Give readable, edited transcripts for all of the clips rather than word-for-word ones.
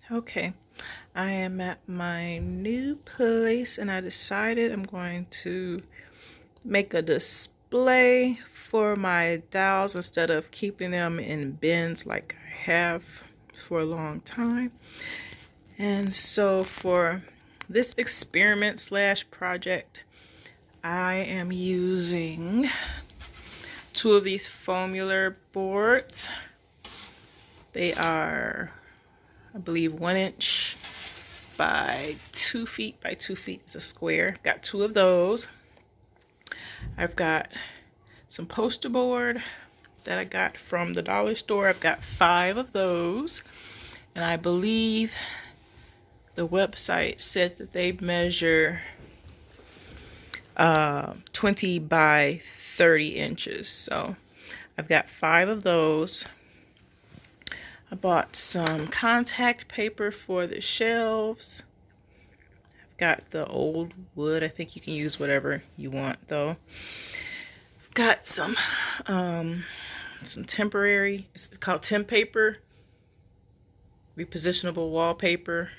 Okay, I am at my new place and I decided I'm going to make a display for my dowels instead of keeping them in bins like I have for a long time. And so for this experiment slash project, I am using two of these foamular boards. They are, I believe, 1 inch by 2 feet by 2 feet is a square. Got two of those. I've got some poster board that I got from the dollar store. I've got 5 of those, and I believe the website said that they measure 20 by 30 inches. So I've got 5 of those. I bought some contact paper for the shelves. I've got the old wood. I think you can use whatever you want though. I've got some temporary, it's called temp paper, repositionable wallpaper.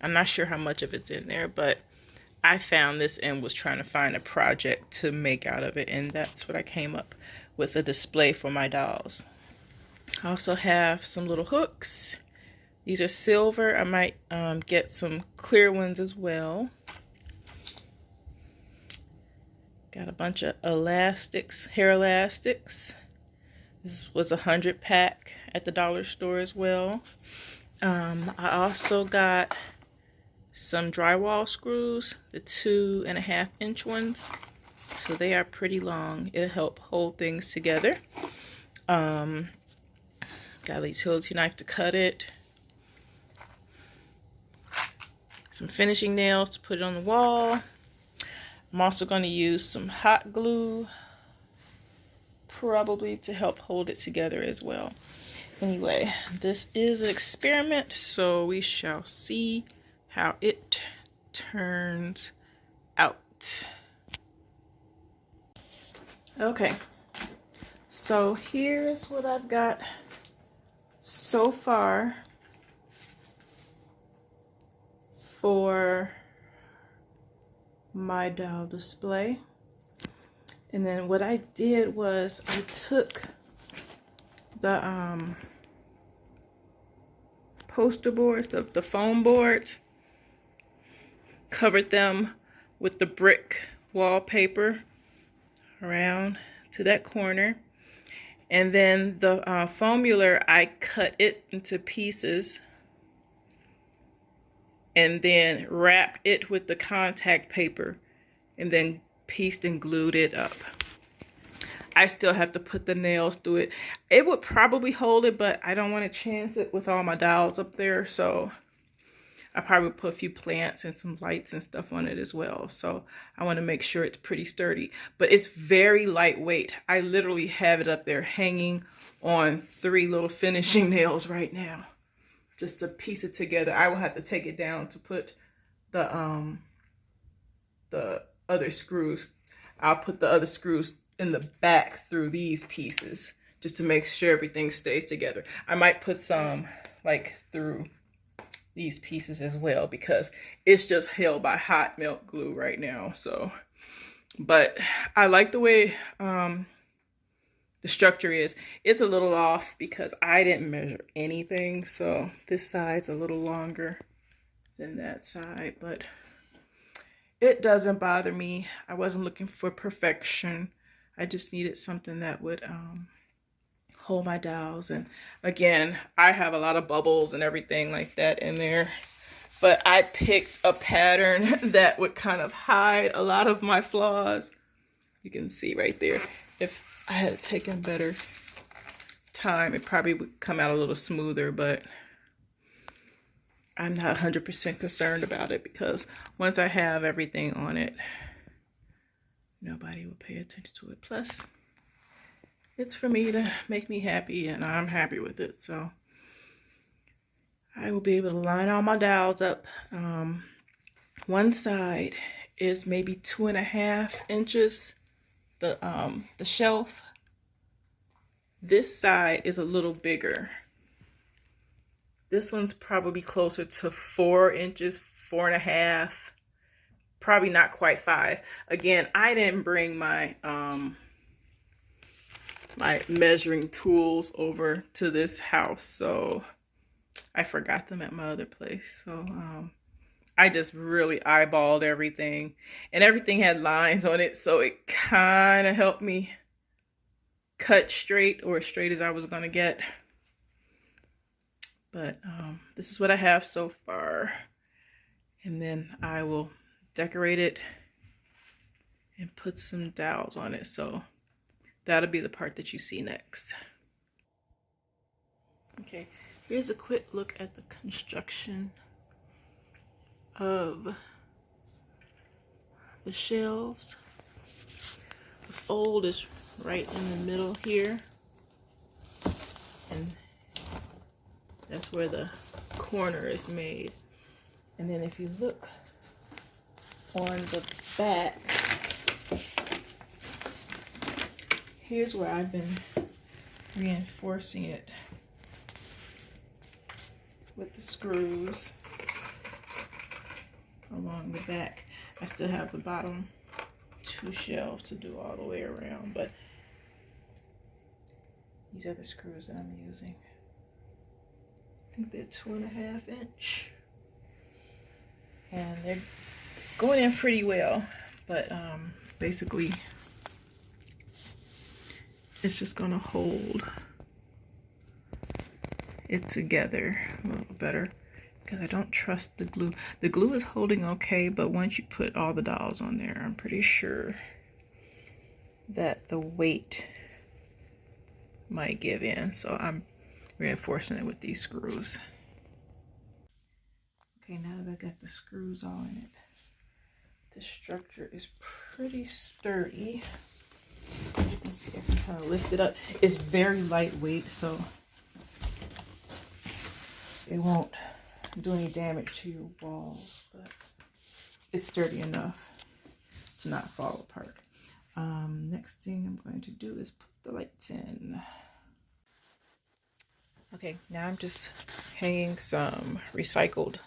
I'm not sure how much of it's in there, but I found this and was trying to find a project to make out of it, and that's what I came up with, a display for my dolls. I also have some little hooks. These are silver. I might get some clear ones as well. Got a bunch of elastics, hair elastics. This was 100 pack at the dollar store as well. I also got some drywall screws, the 2.5-inch ones. So they are pretty long. It'll help hold things together. Got a utility knife to cut it. Some finishing nails to put it on the wall. I'm also going to use some hot glue, probably to help hold it together as well. Anyway, this is an experiment, so we shall see how it turns out. Okay, so here's what I've got so far for my doll display. And then what I did was I took the poster boards, the foam boards, covered them with the brick wallpaper around to that corner. And then the foamular, I cut it into pieces and then wrapped it with the contact paper and then pieced and glued it up. I still have to put the nails through it. It would probably hold it, but I don't want to chance it with all my dolls up there, so I probably put a few plants and some lights and stuff on it as well. So I want to make sure it's pretty sturdy, but it's very lightweight. I literally have it up there hanging on 3 little finishing nails right now, just to piece it together. I will have to take it down to put the other screws. I'll put the other screws in the back through these pieces just to make sure everything stays together. I might put some like through these pieces as well because it's just held by hot melt glue right now. So, but I like the way the structure is. It's a little off because I didn't measure anything, so this side's a little longer than that side, but it doesn't bother me. I wasn't looking for perfection. I just needed something that would hold my dolls. And again, I have a lot of bubbles and everything like that in there, but I picked a pattern that would kind of hide a lot of my flaws. You can see right there. If I had taken better time, it probably would come out a little smoother, but I'm not 100% concerned about it because once I have everything on it, nobody will pay attention to it. Plus, it's for me to make me happy, and I'm happy with it. So I will be able to line all my dowels up. One side is maybe 2.5 inches, the shelf. This side is a little bigger. This one's probably closer to 4 inches, 4.5, probably not quite 5. Again, I didn't bring my my measuring tools over to this house, so I forgot them at my other place. So I just really eyeballed everything, and everything had lines on it, so it kind of helped me cut straight, or as straight as I was gonna get. But this is what I have so far, and then I will decorate it and put some dowels on it. So that'll be the part that you see next. Okay, here's a quick look at the construction of the shelves. The fold is right in the middle here, and that's where the corner is made. And then if you look on the back, here's where I've been reinforcing it with the screws along the back. I still have the bottom 2 shelves to do all the way around, but these are the screws that I'm using. I think they're 2.5 inch, and they're going in pretty well, but basically it's just gonna hold it together a little better, because I don't trust the glue. The glue is holding okay, but once you put all the dowels on there, I'm pretty sure that the weight might give in, so I'm reinforcing it with these screws. Okay, now that I got the screws all in it, the structure is pretty sturdy. You can see I can kind of lift it up. It's very lightweight, so it won't do any damage to your walls, but it's sturdy enough to not fall apart. Next thing I'm going to do is put the lights in. Okay, now I'm just hanging some recycled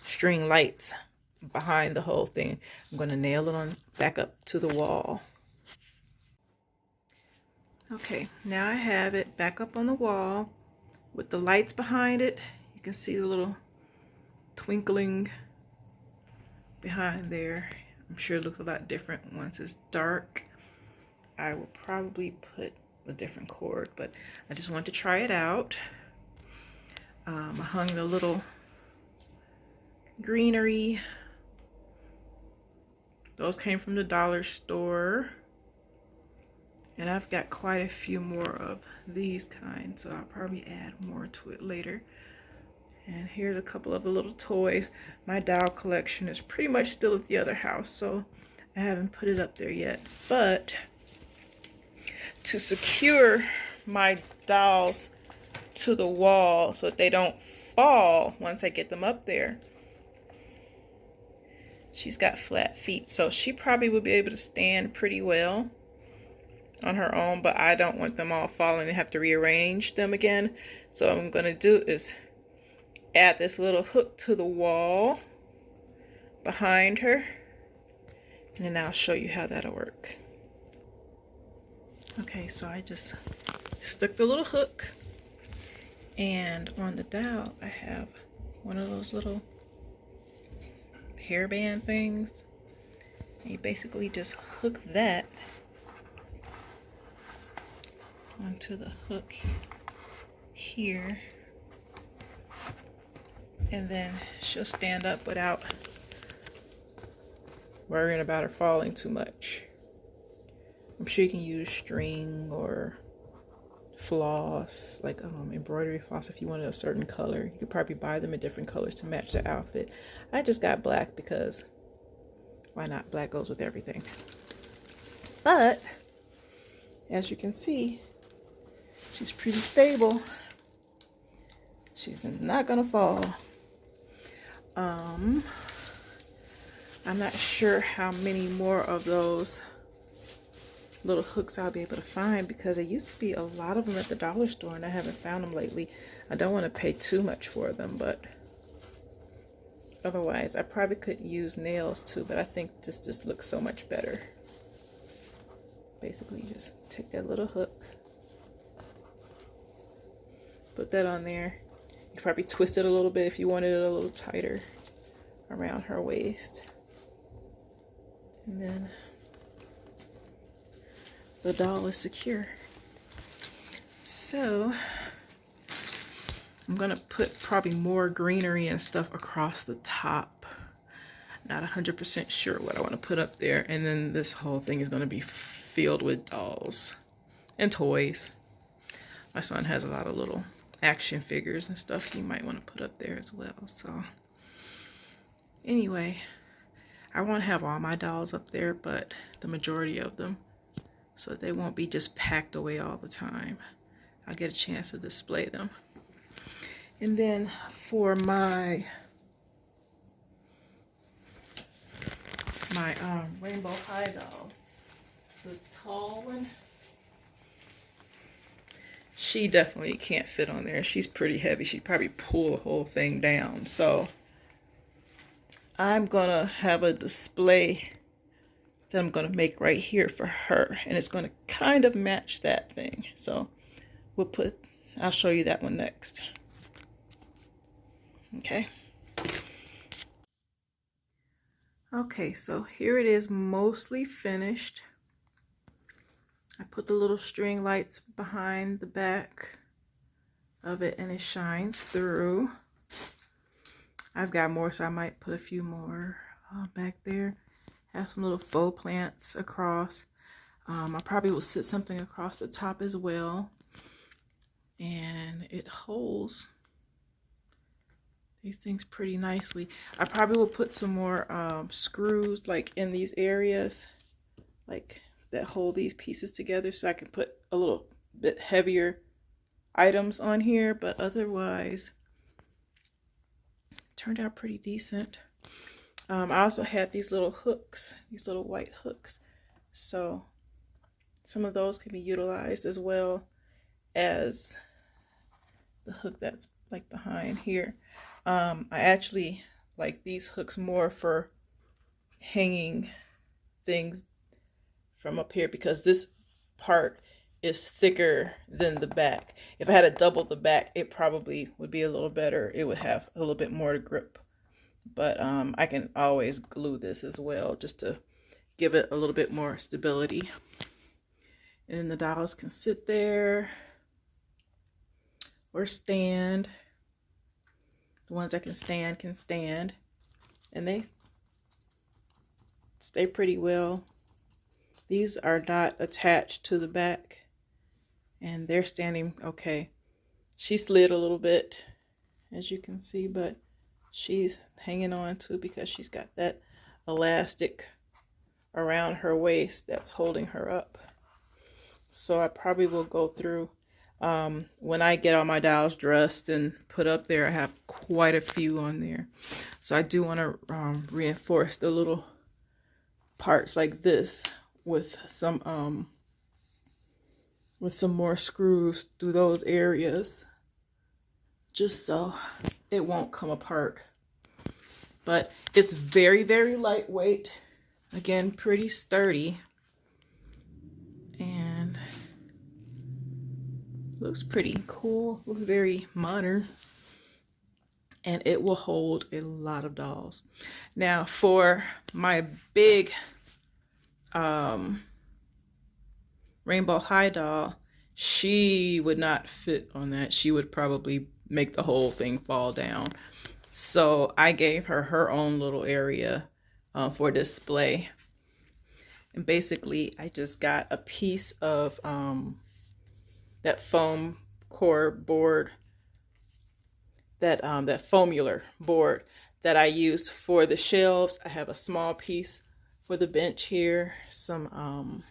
string lights behind the whole thing. I'm going to nail it on back up to the wall. Okay, now I have it back up on the wall with the lights behind it. You can see the little twinkling behind there. I'm sure it looks a lot different once it's dark. I will probably put a different cord, but I just want to try it out. I hung the little greenery. Those came from the dollar store, and I've got quite a few more of these kinds, so I'll probably add more to it later. And here's a couple of the little toys. My doll collection is pretty much still at the other house, so I haven't put it up there yet. But to secure my dolls to the wall so that they don't fall once I get them up there, she's got flat feet, so she probably would be able to stand pretty well on her own, but I don't want them all falling and have to rearrange them again. So what I'm going to do is add this little hook to the wall behind her, and then I'll show you how that'll work. Okay, so I just stuck the little hook, and on the dowel I have one of those little hairband things, and you basically just hook that onto the hook here, and then she'll stand up without worrying about her falling too much. I'm sure you can use string or floss, like embroidery floss, if you wanted a certain color. You could probably buy them in different colors to match the outfit. I just got black because why not? Black goes with everything. But as you can see, she's pretty stable. She's not gonna fall. I'm not sure how many more of those little hooks I'll be able to find, because there used to be a lot of them at the dollar store and I haven't found them lately. I don't want to pay too much for them, but otherwise I probably could use nails too, but I think this just looks so much better. Basically, you just take that little hook, put that on there. You probably twist it a little bit if you wanted it a little tighter around her waist. And then the doll is secure. So I'm gonna put probably more greenery and stuff across the top. Not 100% sure what I want to put up there. And then this whole thing is gonna be filled with dolls and toys. My son has a lot of little action figures and stuff he might want to put up there as well. So anyway, I won't have all my dolls up there, but the majority of them, so they won't be just packed away all the time. I'll get a chance to display them. And then for my Rainbow High doll, the tall one, she definitely can't fit on there. She's pretty heavy. She'd probably pull the whole thing down. So I'm gonna have a display that I'm gonna make right here for her, and it's gonna kind of match that thing. So I'll show you that one next. Okay. Okay, so here it is, mostly finished. I put the little string lights behind the back of it and it shines through. I've got more, so I might put a few more back there. Have some little faux plants across. I probably will sit something across the top as well. And it holds these things pretty nicely. I probably will put some more screws like in these areas, like that hold these pieces together, so I can put a little bit heavier items on here, but otherwise turned out pretty decent. I also had these little hooks, these little white hooks, so some of those can be utilized as well as the hook that's like behind here. I actually like these hooks more for hanging things from up here, because this part is thicker than the back. If I had to double the back, it probably would be a little better. It would have a little bit more grip, but I can always glue this as well just to give it a little bit more stability. And then the dolls can sit there or stand. The ones that can stand, and they stay pretty well. These are not attached to the back, and they're standing okay. She slid a little bit, as you can see, but she's hanging on to it because she's got that elastic around her waist that's holding her up. So I probably will go through, when I get all my dolls dressed and put up there, I have quite a few on there. So I do want to reinforce the little parts like this with some more screws through those areas, just so it won't come apart. But it's very, very lightweight. Again, pretty sturdy. And looks pretty cool. Looks very modern. And it will hold a lot of dolls. Now for my big Rainbow High doll, she would not fit on that. She would probably make the whole thing fall down. So I gave her her own little area for display. And basically I just got a piece of that foam core board, that foamular board that I use for the shelves. I have a small piece for the bench here, some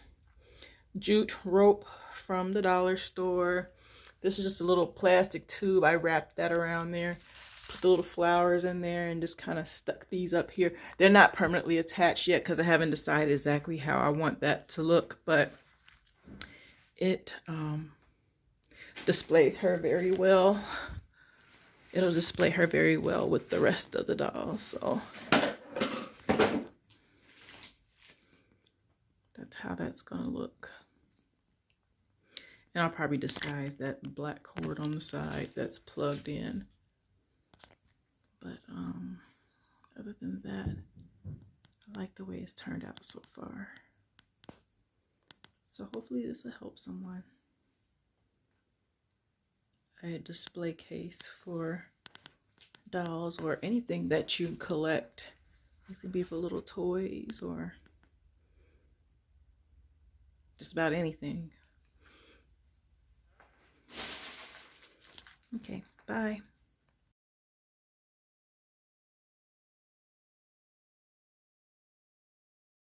jute rope from the dollar store. This is just a little plastic tube. I wrapped that around there, put the little flowers in there, and just kind of stuck these up here. They're not permanently attached yet because I haven't decided exactly how I want that to look, but It displays her very well. It'll display her very well with the rest of the dolls. So that's how that's gonna look. And I'll probably disguise that black cord on the side that's plugged in. But other than that, I like the way it's turned out so far. So hopefully this will help someone. A display case for dolls or anything that you collect. This could be for little toys or just about anything. Okay, bye.